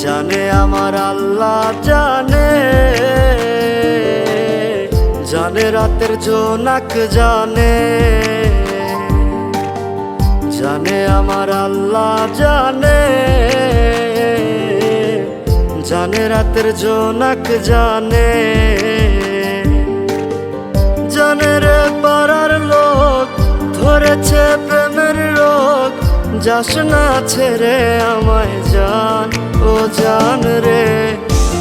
জানে আমার আল্লাহ জানে, জানে রাতের জোনাক জানে, জানে আমার আল্লাহ জানে, জানে রাতের জোনাক জানে, জানে রে পাড়ার লোক ধরেছে প্রেমের রোগ, যাস না ছেড়ে আমায় জান, ও জান রে।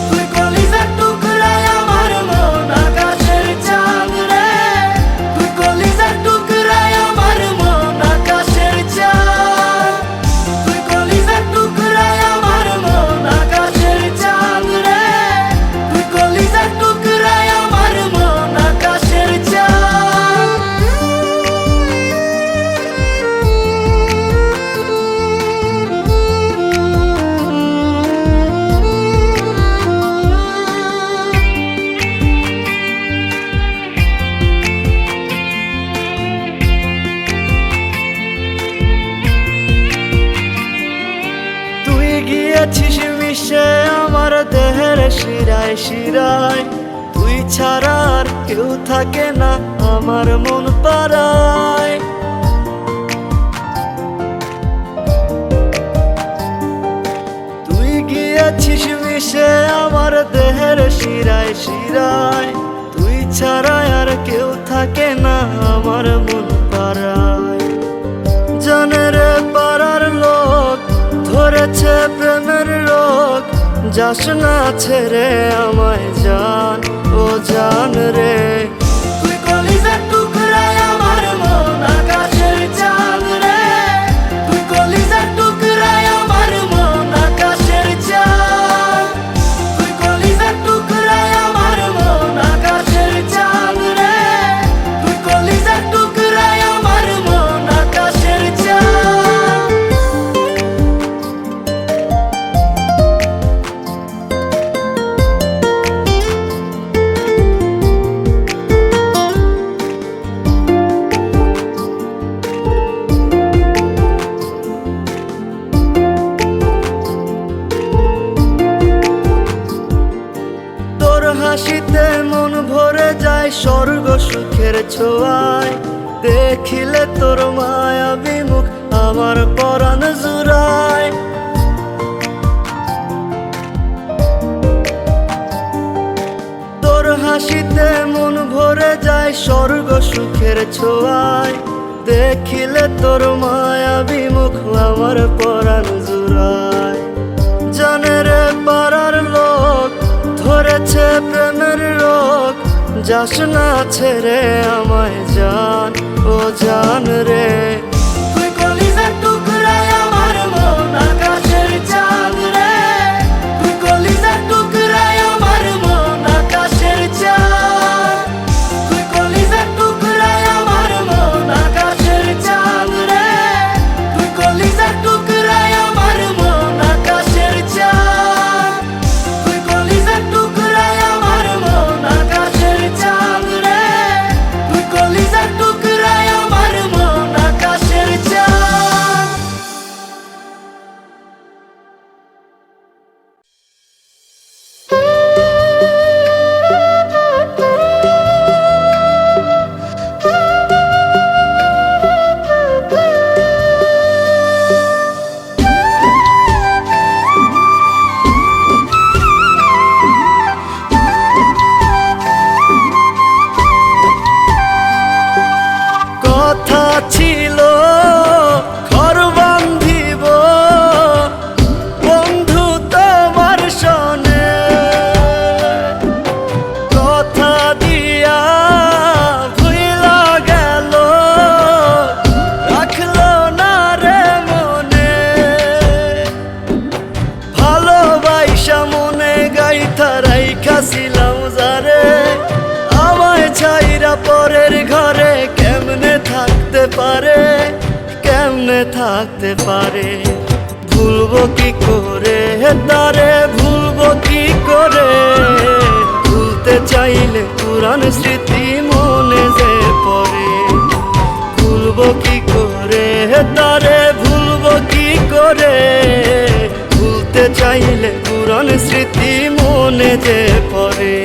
তুই কলিজার টুকরায় আমার মন আকাশের চাঁদ রে, তুই কলিজার টুকরায় আমার মন আকাশের চাঁদ, তুই কলিজার টুকরায় আমার মন আকাশের চাঁদ রে, তুই কলিজার টুকরায় আমার মন আকাশের চাঁদ। গিয়েছিস মিশে আমার দেহের শিরায় শিরায়, তুই ছাড়া আর কেউ থাকে না আমার মন পাড়ায়। তুই গিয়েছিস মিশে আমার দেহের শিরায় শিরায়, তুই ছাড়া আর কেউ থাকে না আমার মন পাড়ায়। জানে রে পাড়ার লোক ধরেছে প্রেমের রোগ, যাস না ছেড়ে আমায় জান, ও জান রে। তুই কলিজার টুকরায় আমার মন আকাশের চাঁদ রে, তুই কলিজার টুকরায় আমার মন আকাশের চাঁদ, তুই কলিজার টুকরায় আমার মন আকাশের চাঁদ রে, তুই কলিজার টুকরায় আমার মন আকাশের চাঁদ। হাসিতে মন ভরে যায় স্বর্গ সুখের ছোঁয়ায়, দেখিলে তোর মায়াবী মুখ আমার পরাণ জুড়ায়। তোর হাসিতে মন ভরে যায় স্বর্গ সুখের ছোঁয়ায়, দেখিলে তোর মায়াবী মুখ আমার পরাণ জুড়ায়। জানে রে পাড়ার লোক ধরেছে প্রেমের রোগ, যাস না ছেড়ে আমায় জান, ও জান রে। তুই কলিজার টুকরায় আমার মন আকাশের চাঁদ রে, তুই কলিজার টুকরায় আমার মন আকাশের চাঁদ, তুই কলিজার টুকরায় আমার মন আকাশের চাঁদ রে, তুই কলিজার টুকরায় আমার মন আকাশের চাঁদ, তুই কলিজার টুকরায় আমার মন আকাশের চাঁদ রে, তুই কলিজার টুকরায় আমার মন আকাশের কেমনে থাকতে পারে? ভুলবো কি করে তারে, ভুলবো কি করে? ভুলতে চাইলে পুরান স্মৃতি মনে যে পড়ে। ভুলবো কি করে তারে, ভুলবো কি করে? ভুলতে চাইলে পুরান স্মৃতি মনে যে পড়ে।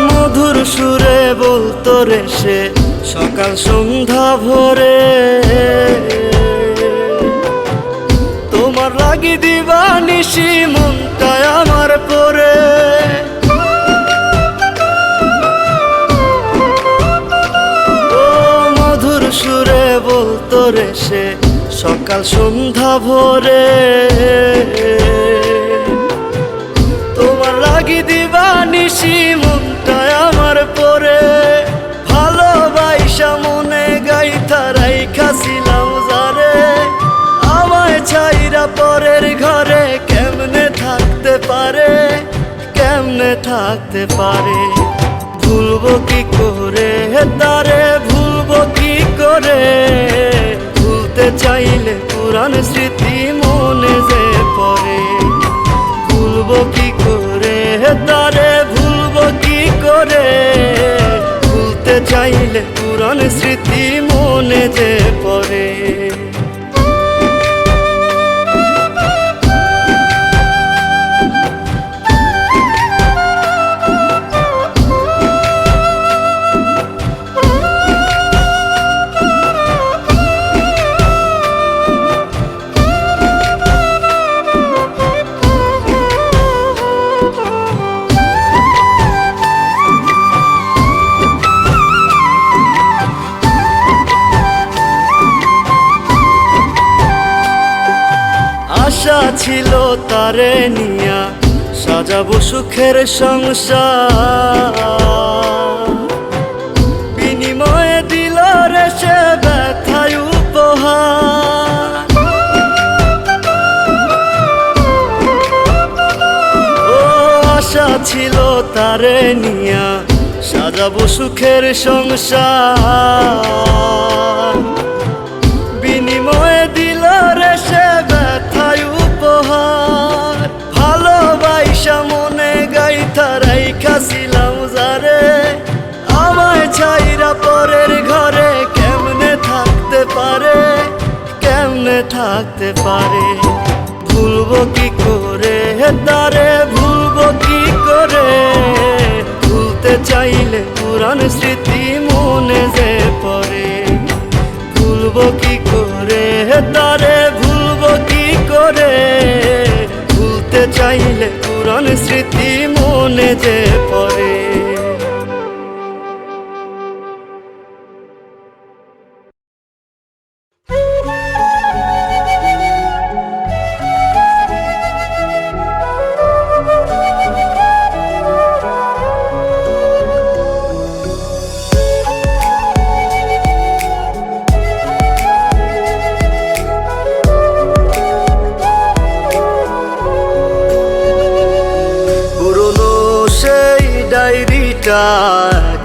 মধুর সুরে বলতো রে সে সকাল সন্ধ্যা ভোরে, তোমার লাগি দিবানিশি মনটায় আমার পরে। ও মধুর সুরে বলতো রে সে সকাল সন্ধ্যা ভোরে, তোমার লাগি দিবানিশি মনটায় আমার পরে। ভালোবাসা মনে গাইথা রাইখাছিলাম যারে, আমায় ছাইরা পরের ঘরে কেমনে থাকতে পারে? কেমনে থাকতে পারে? ভুলবো কি করে তারে, ভুলবো কি করে? ভুলতে চাইলে পুরান স্মৃতি মনে যে পড়ে। ভুলবো কি করে তারে, ভুলবো কি করে? ভুলতে চাইলে পুরান স্মৃতি মনে যে পড়ে। আশা ছিল তারে নিয়া সাজাবো সুখের সংসার, বিনিময়ে দিল রে সে ব্যথায় উপহার। ও আশা ছিল তারে নিয়া সাজাবো সুখের সংসার, বিনিময়ে দিল রে সে ব্যথায় উপহার। ভালোবাসা মনে গাইথা রাইখাছিলাম যারে, আমায় ছাইরা পরের ঘরে কেমনে থাকতে পারে? কেমনে থাকতে পারে? ভুলবো কি করে তারে, ভুলবো কি করে? ভুলতে চাইলে পুরান স্মৃতি মনে যে পড়ে। ভুলবো কি করে তারে, ভুলবো কি করে? ভুলতে চাইলে পুরান স্মৃতি মনে যে পড়ে।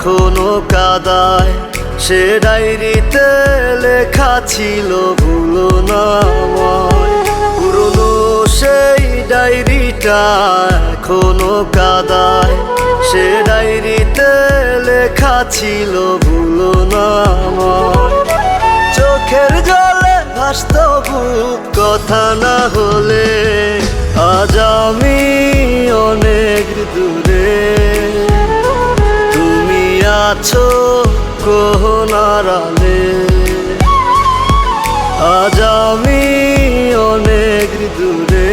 এখনো কাদায়, সে ডায়েরিতে লেখা ছিল ভুলো না আমায়। পুরনো সেই ডায়েরিটা এখনো কাদায়, সে ডায়েরিতে লেখা ছিল ভুলো না আমায়। চোখের জলে ভাসত বুক কথা না হলে, আজ আমি অনেক দূরে। তুমি আছো কোন আড়ালে, আজ আমি অনেক দূরে।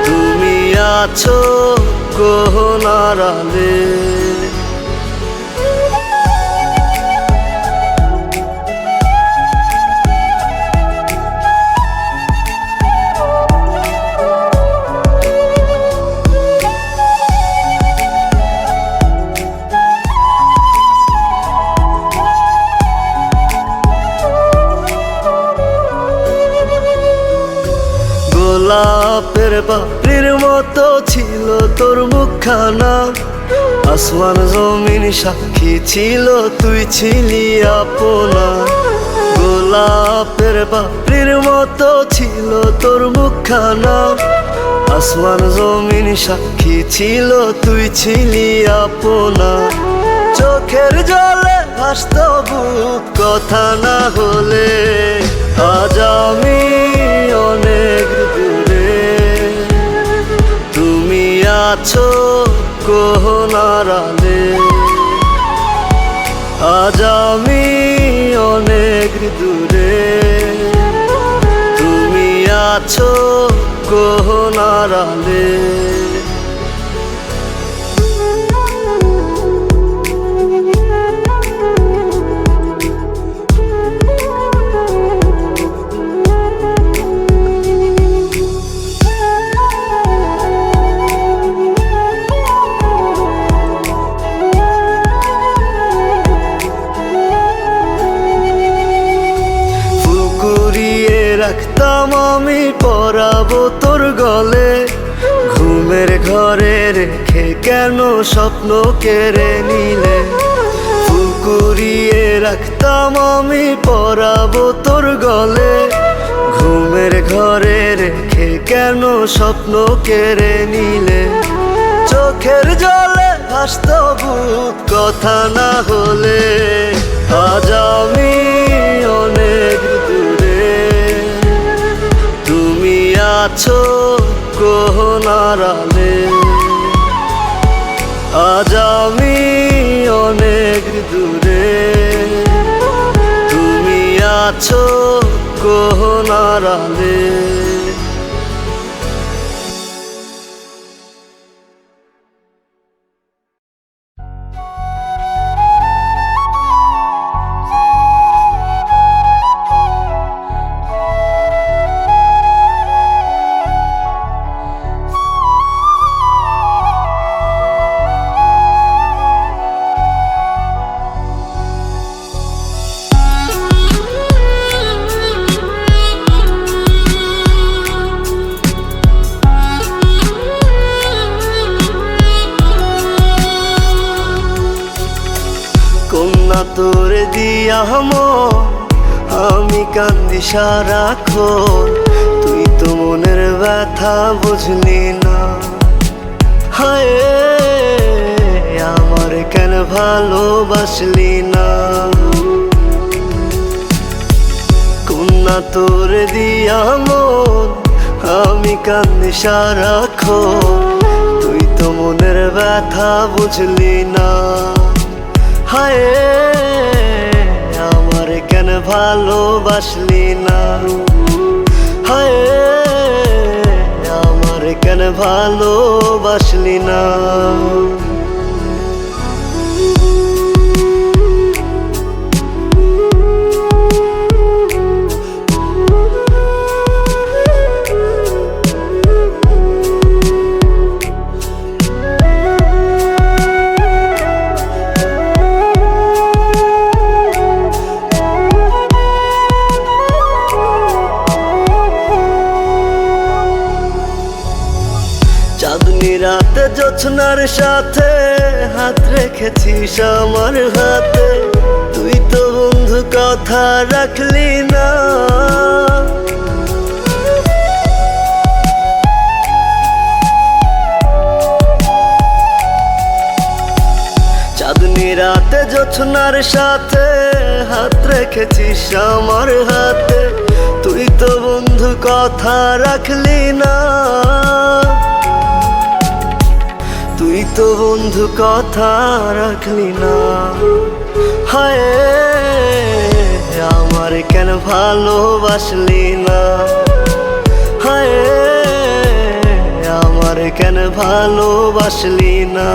তুমি আছো কোন আড়ালে। গোলাপের পাপড়ির মতো ছিল তোর মুখখানা। আসমান জমিন সাক্ষী ছিল, তুই ছিলি আপনা। গোলাপের পাপড়ির মতো ছিল তোর মুখখানা। আসমান জমিন সাক্ষী ছিল, তুই ছিলি আপনা। চোখের জলে ভাসত বুক কথা না হলে। আজ আমি অনেক দূরে, তুমি আছো কোহনার আলে। আজ আমি অনেক দূরে, তুমি আছো কোহনার আলে। রাখতাম আমি পরাবো তোর গলে। ঘুমের ঘরে রেখে কেন স্বপ্ন কেড়ে নিলে। ফুল কুড়িয়ে রাখতাম আমি পরাবো তোর গলে। ঘুমের ঘরে রেখে কেন স্বপ্ন কেড়ে নিলে। চোখের জলে ভাসত বুক কথা না হলে। আজ আমি অনেক দূরে, তুমি আছো কোহনার আলে। আজ আমি অনেক দূরে, তুমি আছো কোহনার আলে। কন্যা তোরে দিয়া আমি কান্দি সারাক্ষণ। তুই তো মনের ব্যথা বুঝলি না। হায় আমার কেন ভালোবাসলি না। কন্যা তোরে দিয়া আমি কান্দি সারাক্ষণ। তুই তো মনের ব্যথা বুঝলি না। হায় আমার কেন ভালোবাসলি না। হায় আমার কেন ভালোবাসলি না। চাঁদনি রাতে জোছনার সাথে হাত রেখেছিস আমার হাতে। তুই তো বন্ধু কথা রাখলি না। চাঁদনি রাতে জোছনার সাথে হাত রেখেছিস আমার হাতে। তুই তো বন্ধু কথা রাখলি না। তুই তো বন্ধু কথা রাখলি না। হায় আমার কেন ভালোবাসলি না। হায় আমার কেন ভালোবাসলি না।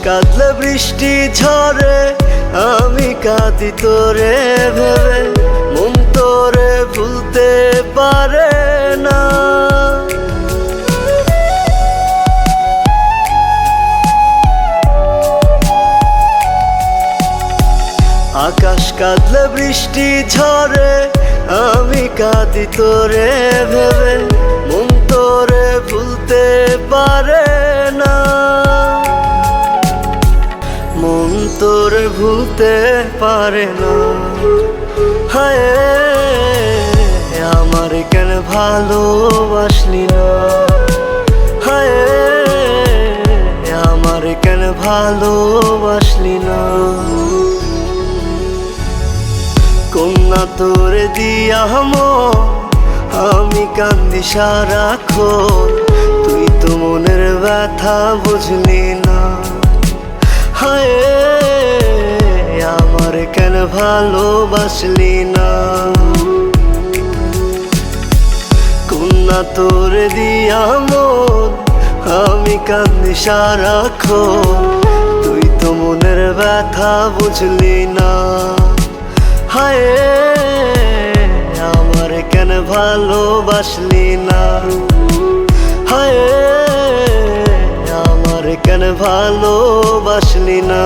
কাঁদলে বৃষ্টি ঝরে, আমি কাঁদি তোরে ভেবে, মন তোরে ভুলতে পারে না। আকাশ কাঁদলে বৃষ্টি ঝরে, আমি কাঁদি তোরে ভেবে, মন তোরে ভুলতে পারে না। মন তোরে ভুলতে পারে না। হায় আমার কেন ভালোবাসলি না, হায় আমার কেন ভালোবাসলি না। কন্যা তোরে দিয়া আমি কান্দি সারাক্ষণ, তুই তো মনের ব্যথা বুঝলি না। হায় আমার কেন ভালোবাসলি না। কন্যা তোরে দিয়া আমি কান্দি সারাক্ষণ, তুই তো মনের ব্যথা বুঝলি না। হায় আমার কেন ভালোবাসলি না, হায় আমার কেন ভালোবাসলি না।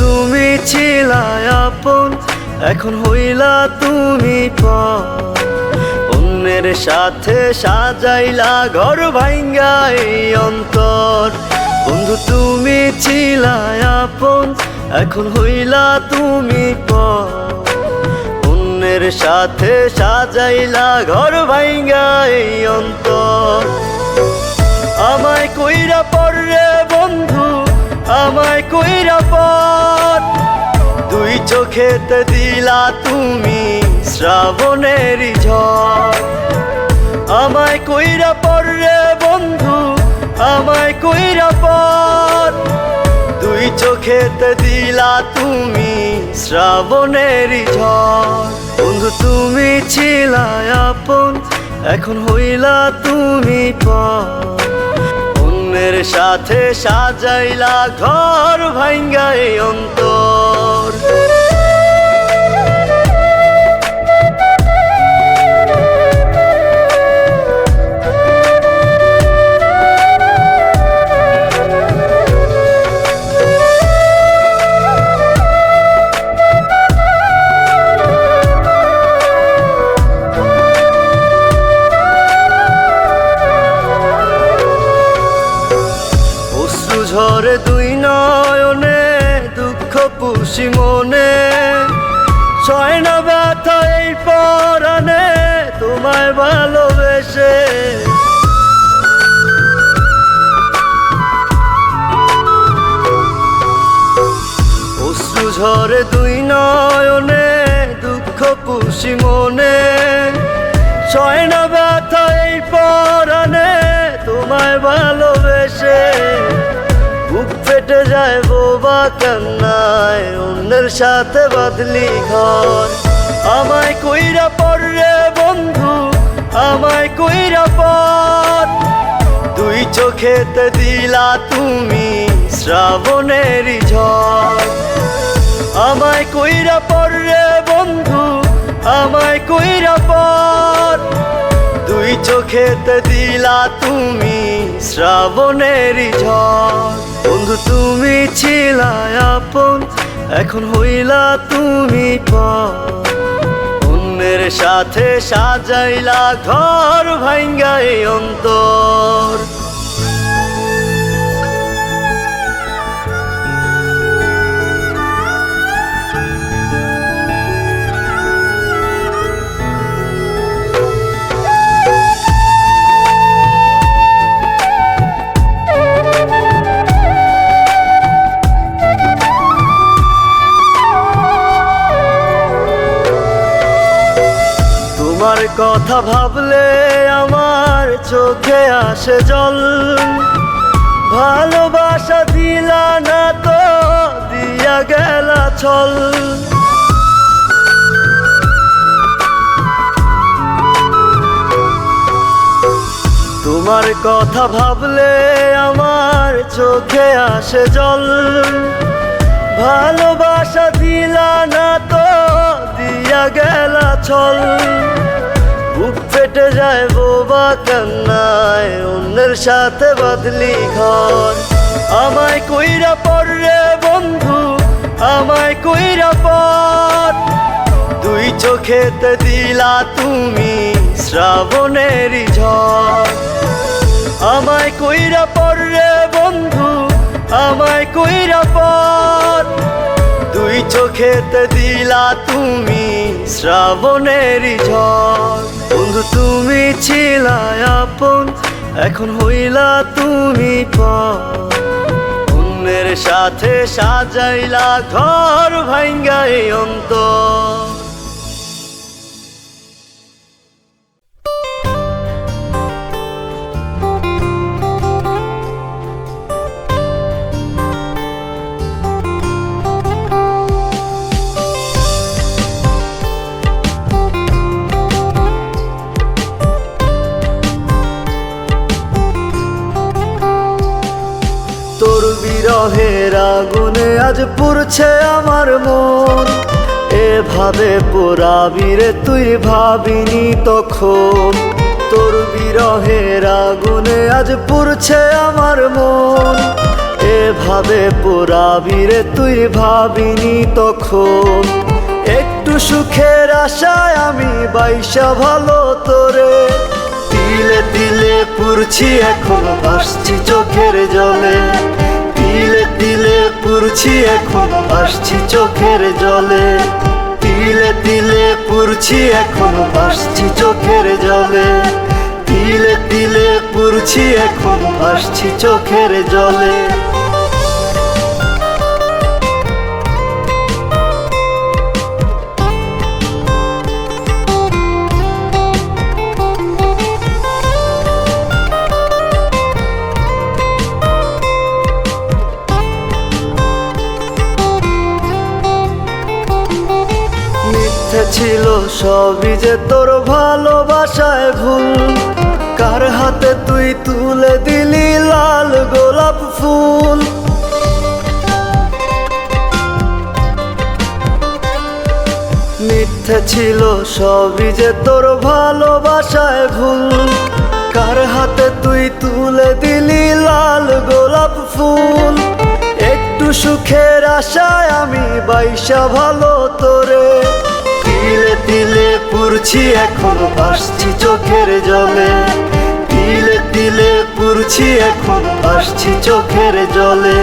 তুমি ছিলা আপন, এখন হইলা তুমি পর। অন্যের সাথে সাজাইলা ঘর ভাঙ্গা এই অন্তর। বন্ধু তুমি ছিলা আপন, এখন হইলা তুমি পর। অন্যের সাথে সাজাইলা ঘর ভাঙ্গা এই অন্তর। আমায় কইরা পর রে বন্ধু, আমায় কইরা পর। দুই চোখেতে দিলা তুমি শ্রাবণের ঝড়। আমায় কইরা পর রে বন্ধু, আমায় কইরা পর। দুই চোখেতে দিলা তুমি শ্রাবণের ঝড়। বন্ধু তুমি ছিলা আপন, এখন হইলা তুমি পর। অন্যের সাথে সাজাইলা ঘর ভাঙ্গা এই অন্তর। ঝরে দুই নয়নে, দুঃখ পুষি মনে। ছয় না ব্যথা এই পরাণে, তোমায় ভালোবেসে। অশ্রু ঝরে দুই নয়নে, দুঃখ পুষি মনে। ছয় না ব্যথা এই পরাণে, তোমায় ভালোবেসে। বুক ফেটে যায় বোবা কান্নায়, অন্যের সাথে বাঁধলি ঘর। আমায় কইরা পর রে বন্ধু, আমায় কইরা পর। দুই চোখেতে দিলা তুমি শ্রাবণের ঝড়। আমায় কইরা পর রে বন্ধু, আমায় কইরা পর। দুই চোখেতে দিলা তুমি শ্রাবণের ঝড়। বন্ধু তুমি ছিলা আপন, এখন হইলা তুমি পর। অন্যের সাথে সাজাইলা ঘর ভাঙ্গা এই অন্তর। কথা ভাবলে আমার চোখে আসে জল, ভালোবাসা দিলা না তো দিয়া গেলা ছল। তোমার কথা ভাবলে আমার চোখে আসে জল, ভালোবাসা দিলা না তো দিয়া গেলা ছল। বুক ফেটে যায় বোবা কান্নায়, অন্যের সাথে বাঁধলি ঘর। আমায় কইরা পড়রে বন্ধু, আমায় কইরা পর। দুই চোখেতে দিলা তুমি শ্রাবণেরই ঝড়। আমায় কইরা পড়রে বন্ধু, আমায় কইরা পর। দুই চোখেতে দিলা তুমি শ্রাবণেরই ঝড়। বন্ধু তুমি ছিলা আপন, এখন হইলা তুমি পর। অন্যের সাথে সাজাইলা ঘর ভাঙ্গা এই অন্তর। তোর বিরহের আগুনে আজ পুড়ছে আমার মন, এভাবে পোড়াবি রে তুই ভাবিনি তখন। তোর বিরহের আগুনে আজ পুড়ছে আমার মন, এভাবে পোড়াবি রে তুই ভাবিনি তখন। একটু সুখের আশায় আমি বাইসা ভালো তোরে, তিলে তিলে পুড়ছি এখন ভাসছি চোখের জলে। তিলে তিলে পুড়ছি এখন ভাসছি চোখের জলে। তিলে তিলে পুড়ছি এখন ভাসছি চোখের জলে। তিলে তিলে পুড়ছি এখন ভাসছি চোখের জলে। ছিল সবই যে তোর ভালোবাসায় ভুল, কার হাতে তুই তুলে দিলি লাল গোলাপ ফুল। মিথ্যে ছিল সবই যে তোর ভালোবাসায় ভুল, কার হাতে তুই তুলে দিলি লাল গোলাপ ফুল। একটু সুখের আশায় আমি বাইসা ভালো তোরে, তিলে তিলে পুড়ছি এখন ভাসছি চোখের জলে। তিলে তিলে পুড়ছি এখন ভাসছি চোখের জলে।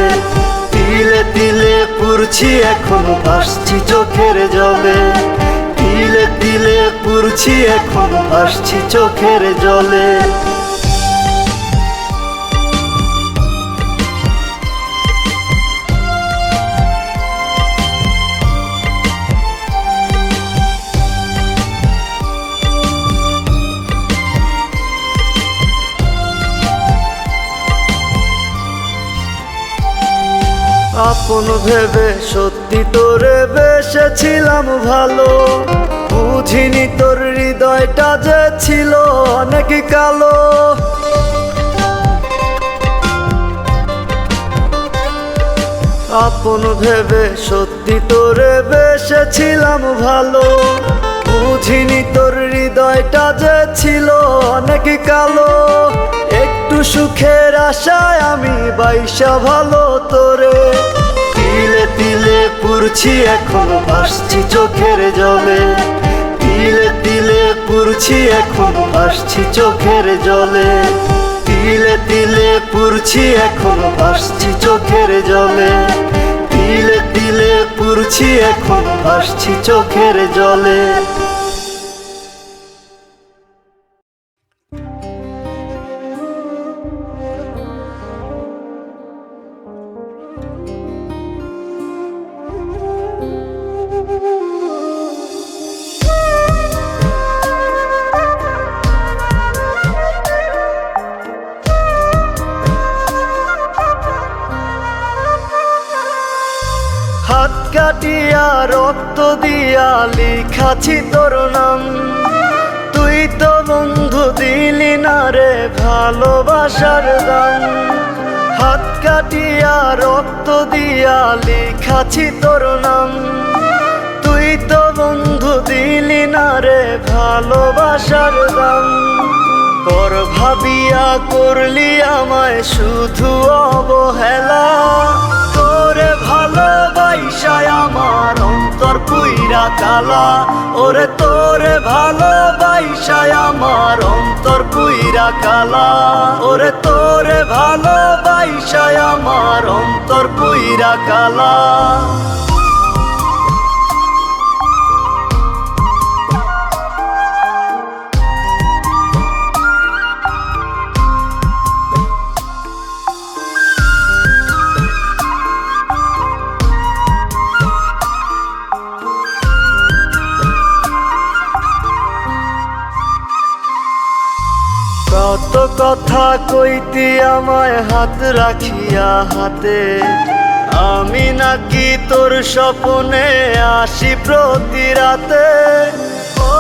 তিলে তিলে পুড়ছি এখন ভাসছি চোখের জলে। তিলে তিলে পুড়ছি এখন ভাসছি চোখের জলে। আপন ভেবে সত্যি তোরে বেসেছিলাম ভালো, বুঝিনি তোর হৃদয়টা যে ছিল অনেক কালো। আপন ভেবে সত্যি তোরে বেসেছিলাম ভালো, বুঝিনি তোর হৃদয়টা যে ছিল অনেক কালো। একটু সুখের আশায় আমি বাইসা ভালো তোরে, তিলে তিলে পুড়ছি এখন ভাসছি চোখের জলে। তিলে তিলে পুড়ছি এখন ভাসছি চোখের জলে। তিলে তিলে পুড়ছি এখন ভাসছি চোখের জলে। তিলে তিলে পুড়ছি এখন ভাসছি চোখের জলে। কাটিয়া রক্ত দিয়া লিখাছি তোর নাম। তুই তো বন্ধু দিলি না রে ভালোবাসার দাম। হাত কাটিয়া রক্ত দিয়া লিখাছি তোর নাম। তুই তো বন্ধু দিলি না রে ভালোবাসার দাম। পর ভাবিয়া করলি আমায় শুধু অবহেলা। তোরে ভালোবাসায় আমার অন্তর পুইরা কালা। ওরে তোরে ভালোবাসায় আমার অন্তর পুইরা কালা। ওরে তোরে ভালোবাসায় আমার অন্তর পুইরা কালা। কত কথা কইতি আমায় হাত রাখিয়া হাতে। আমি নাকি তোর স্বপ্নে আসি প্রতি রাতে। ও,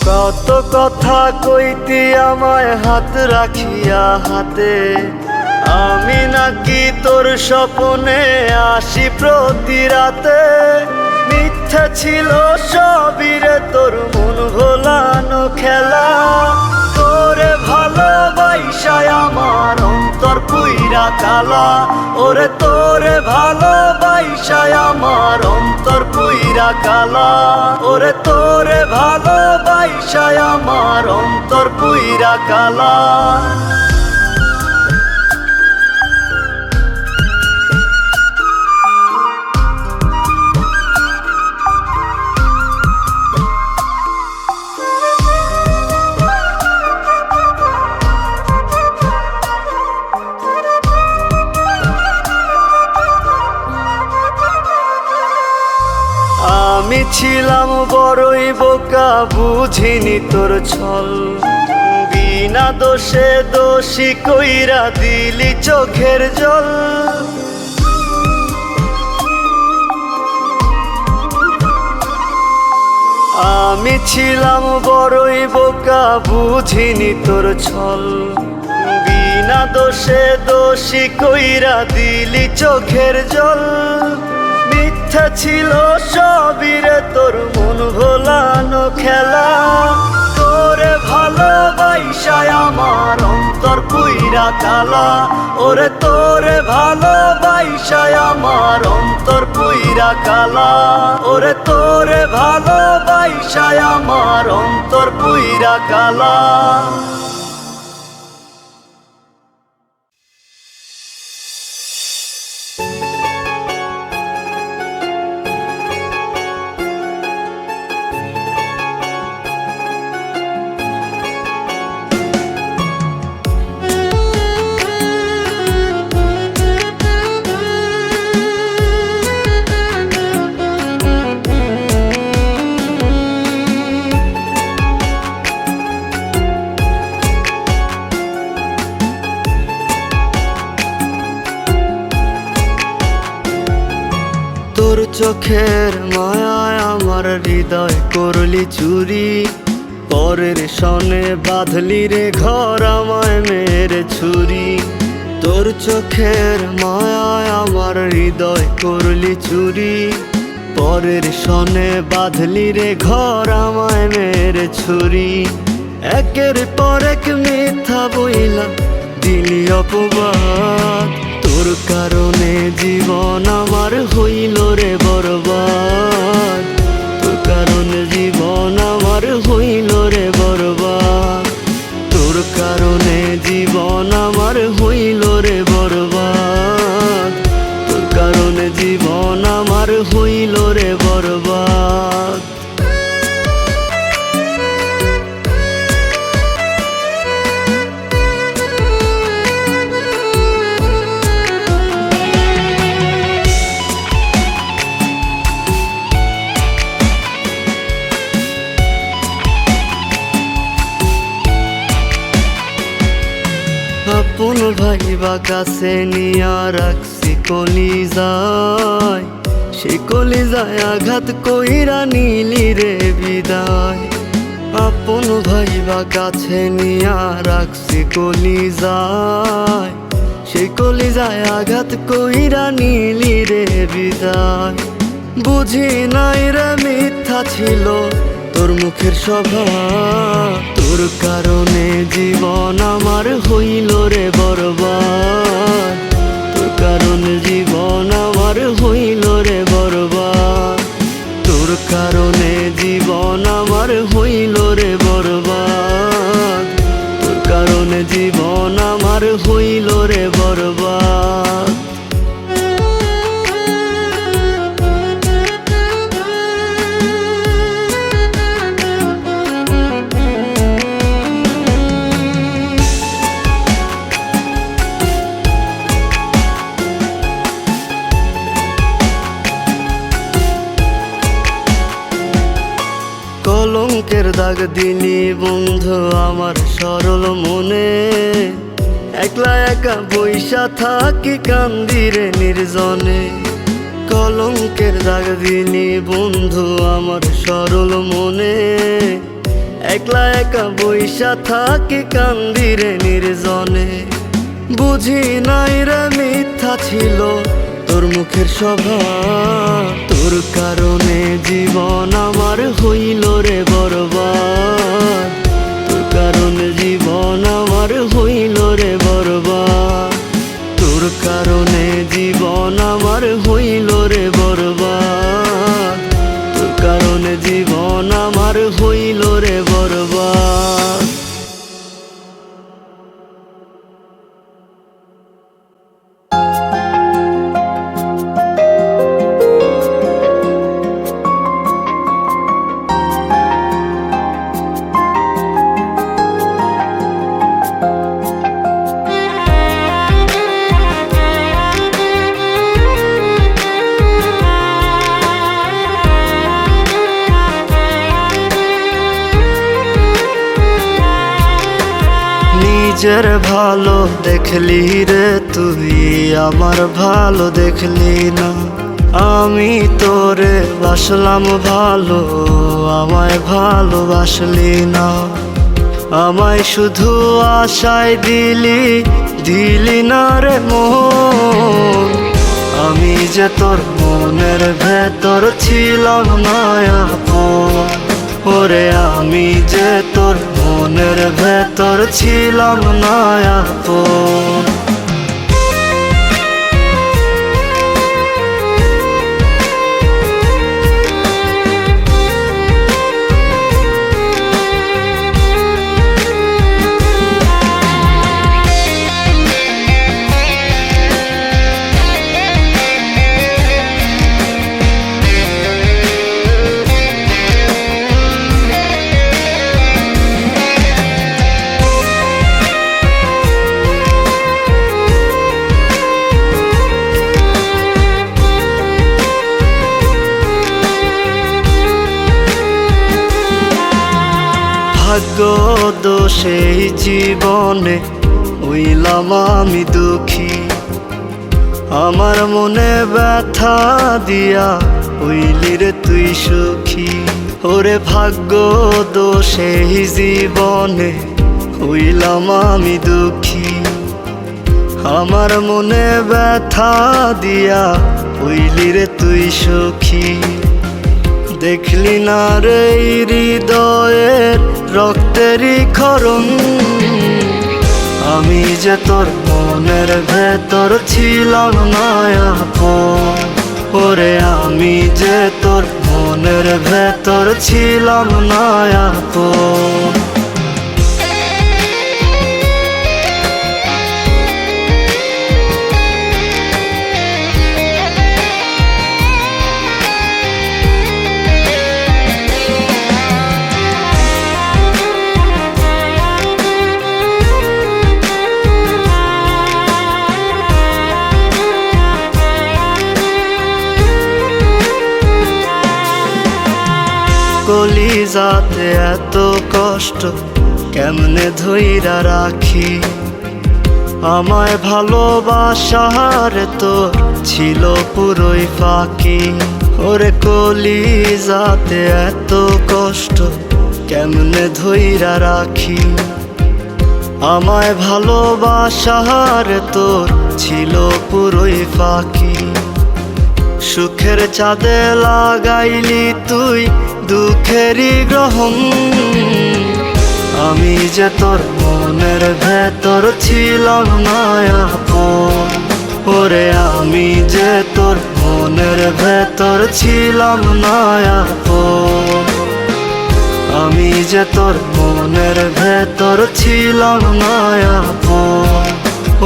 কত কথা কইতি আমায় হাত রাখিয়া হাতে। আমি নাকি তোর স্বপ্নে আসি প্রতি রাতে। মিথ্যা ছিল সবই রে তোর মন ভোলানো খেলা। তোরে ভালোবাসায় আমার অন্তর পুইরা কালা। ওরে তোরে ভালোবাসায় আমার অন্তর পুইরা কালা। ওরে তোরে ভালোবাসায় আমার অন্তর পুইরা কালা। আমি ছিলাম বড়ই বোকা বুঝিনি তোর ছল। বিনা দোষে দোষী কইরা দিলি চোখের জল। আমি ছিলাম বড়ই বোকা বুঝিনি তোর ছল। বিনা দোষে দোষী কইরা দিলি চোখের জল। মিথ্যা ছিল সবই রে তোর মন ভোলানো খেলা। তোরে ভালোবাসায় আমার অন্তর পুইরা কালা। ওরে তোরে ভালোবাসায় আমার অন্তর পুইরা কালা। ওরে তোরে ভালোবাসায় আমার অন্তর পুইরা কালা। তোর চোখের মায়ায় আমার হৃদয় করলি চুরি। পরের সনে বাঁধলি রে ঘর আমায় মেরে ছুরি। তোর চোখের মায়ায় আমার হৃদয় করলি চুরি। পরের সনে বাঁধলি রে ঘর আমায় মেরে ছুরি। একের পর এক মিথ্যা বইলা দিলি অপবাদ। তোর কারণে জীবন আমার হইল রে বরবাদ। তোর কারণে জীবন আমার হইল রে বরবাদ। তোর কারণে জীবন আমার হইল রে বরবাদ। তোর কারণে জীবন আমার হইল রে বরবাদ। ভাইবা কাছে নিয়া রাখছি কলিজায়, সে কলিজায় আঘাত কইরা নিলি রে বিদায়। আপন ভাইবা কাছে নিয়া রাখছি কলিজায়, সে কলিজায় আঘাত কইরা নিলি রে বিদায়। বুঝি নাই রে মিথ্যা ছিল তোর মুখের স্বভাব, তোর কারণে জীবন আমার হইল রে বরবাদ, তোর কারণে জীবন আমার হইল রে বরবাদ, তোর কারণে জীবন আমার হইল রে বরবাদ, তোর কারণে জীবন আমার হইল রে বরবাদ। কলঙ্কের দাগ দিলি বন্ধু আমার সরল মনে, একলা একা বইসা থাকি কান্দিরে নির্জনে। কলঙ্কের দাগ দিলি বন্ধু আমার সরল মনে, একলা একা বইসা থাকি কান্দিরে নির্জনে। বুঝি নাই রে মিথ্যা ছিল তোর মুখের স্বভাব, তোর কারণে জীবন আমার হইল রে বরবাদ, তোর কারণে জীবন আমার হইল রে বরবাদ, তোর কারণে জীবন আমার হইল রে বরবাদ, তোর কারণে জীবন আমার হইল রে বরবাদ। নিজের ভালো দেখলি রে তুই, আমার ভালো দেখলি না। আমি তোরে বাসলাম ভালো, আমায় ভালোবাসলি না। আমায় শুধু আশায় দিলি, দিলি না রে মন। আমি যে তোর মনের ভেতর ছিলাম না আপন, ওরে আমি যে তোর মনের ভেতর ছিলাম না আপন। ভাগ্য দোষে জীবনে হইলাম আমি দুঃখী, আমার মনে ব্যথা দিয়া হইলি রে তুই সুখী। ওরে ভাগ্য দোষে জীবনে হইলাম আমি দুঃখী, আমার মনে ব্যথা দিয়া হইলি রে তুই সুখী। দেখলি না রে হৃদয়ের রক্তেরই ক্ষরণ, আমি যে তোর মনের ভেতর ছিলাম না আপন, ওরে আমি যে তোর মনের ভেতর ছিলাম না আপন। কলিজাতে এত কষ্ট কেমনে ধইরা রাখি, আমায় ভালোবাসার তোর ছিল পুরোই ফাঁকি। ওরে কলিজাতে এত কষ্ট কেমনে ধইরা রাখি। আমায় ভালোবাসার তোর ছিল পুরোই ফাঁকি। সুখের চাঁদে লাগাইলি তুই দুঃখেরই গ্রহণ। আমি যে তোর মনের ভেতর ছিলাম না আপন। ওরে আমি যে তোর মনের ভেতর ছিলাম না আপন। আমি যে তোর মনের ভেতর ছিলাম না আপন।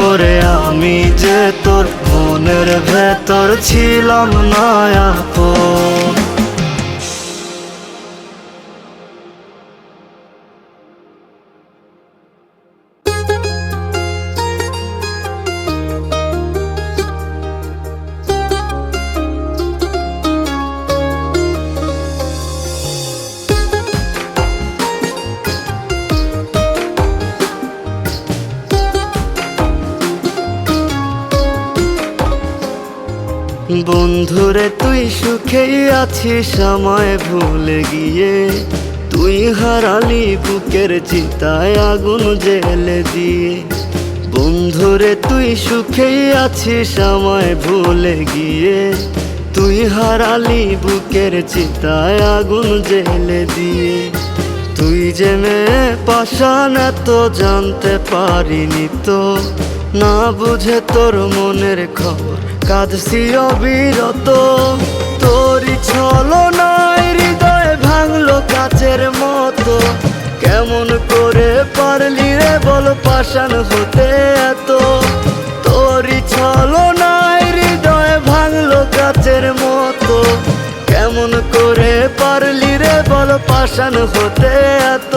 ওরে আমি যে তোর মনের ভেতর ছিলাম না আপন। বন্ধুরে তুই সুখেই আছিস আমায় ভুলে গিয়ে। তুই হারালি বুকের চিতায় আগুন জ্বেলে দিয়ে। বন্ধুরে তুই সুখেই আছিস আমায় ভুলে গিয়ে। তুই হারালি বুকের চিতায় আগুন জ্বেলে দিয়ে। তুই যে মেয়ে পাষাণ এত জানতে পারিনি তো। না বুঝে তোর মনের খবর কাঁদছি অবিরত। তোরই ছলনায় হৃদয় ভাঙলো কাচের মতো। কেমন করে পারলি রে বল পাষাণ হতে এত। তোরই ছলনায় হৃদয় ভাঙলো কাচের মতো। কেমন করে পারলি রে বল পাষাণ হতে এত।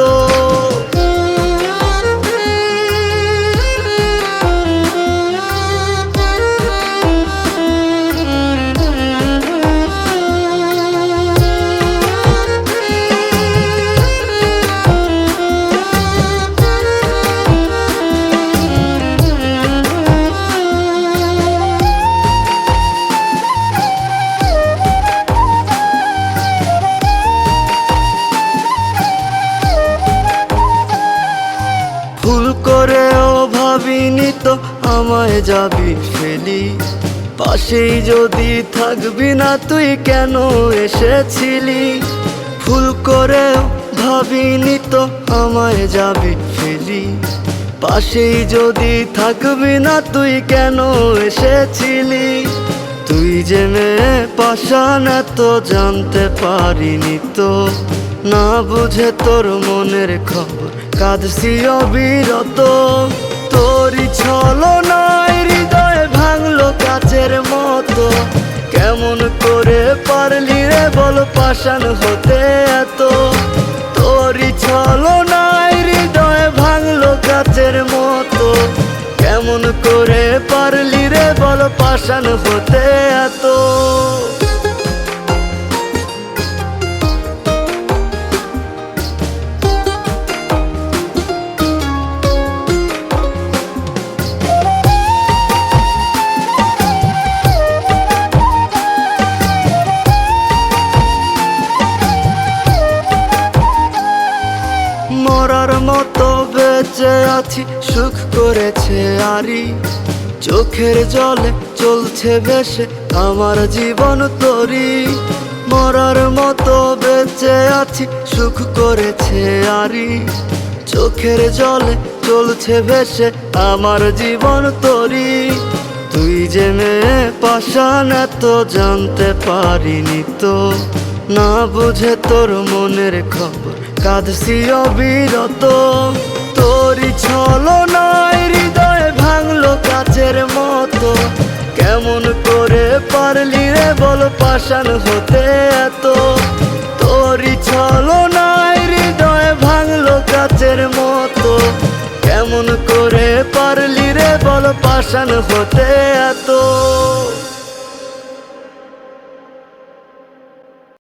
ভুল করেও ভাবিনি তো আমায় যাবি ফেলি। পাশেই যদি থাকবি না তুই কেন এসেছিলি। ভুল করেও ভাবিনি তো আমায় যাবি ফেলি। পাশেই যদি থাকবি না তুই কেন এসেছিলি। তুই যে মেয়ে পাষাণ এত জানতে পারিনি তো। না বুঝে তোর মনের খবর কাঁদছি অবিরত। তোরই ছলনায় হৃদয় ভাঙলো কাচের মতো। কেমন করে পারলি রে বল পাষাণ হতে এত। তোরই ছলনায় হৃদয় ভাঙলো কাচের মতো। কেমন করে পারলি রে বল পাষাণ হতে এত। মরার মতো বেঁচে আছি সুখ করেছে আরি। চোখের জলে চলছে ভেসে আমার জীবন তরি। মরার মতো বেঁচে আছি সুখ করেছে আরি। চোখের জলে চলছে ভেসে আমার জীবন তরি। তুই যে মেয়ে পাষাণ এত জানতে পারিনি তো। না বুঝে তোর মনের খবর কাঁদছি অবিরত। তোরই ছলনায় হৃদয় ভাঙলো কাচের মতো। কেমন করে পারলি রে বল পাষাণ হতে এত। তোরই ছলনায় হৃদয় ভাঙলো কাচের মতো। কেমন করে পারলি রে বল পাষাণ হতে এত।